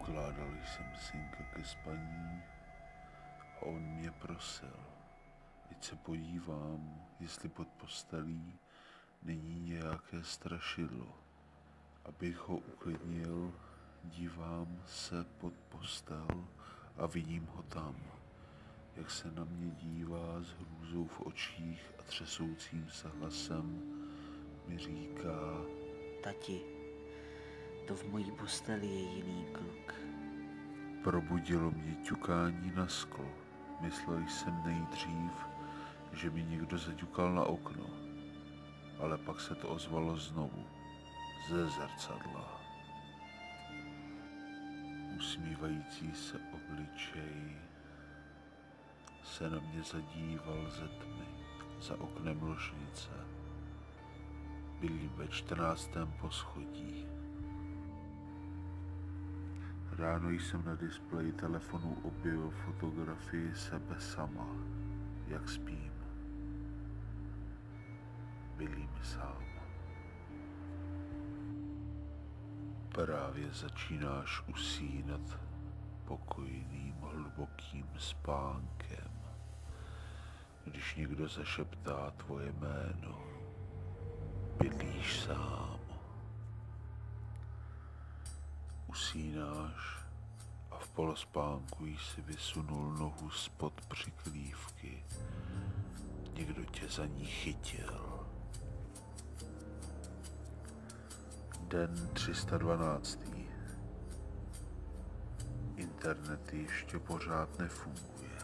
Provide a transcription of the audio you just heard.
Ukládal jsem synka ke spaní a on mě prosil, ať se podívám, jestli pod postelí není nějaké strašidlo. Abych ho uklidnil, dívám se pod postel a vidím ho tam, jak se na mě dívá s hrůzou v očích a třesoucím se hlasem mi říká: Tati, to v mojí posteli je jiný kluk. Probudilo mě ťukání na sklo. Myslel jsem nejdřív, že mi někdo zaťukal na okno, ale pak se to ozvalo znovu, ze zrcadla. Usmívající se obličej se na mě zadíval ze tmy, za oknem ložnice. Byli ve 14. poschodí. Ráno jsem na displeji telefonu objevil fotografii sebe sama, jak spím. Bylím sám. Právě začínáš usínat pokojným, hlubokým spánkem, když někdo zašeptá tvoje jméno. Bydlíš sám. Usínáš a v polospánku jsi vysunul nohu spod přikrývky. Někdo tě za ní chytil. Den 312. Internet ještě pořád nefunguje.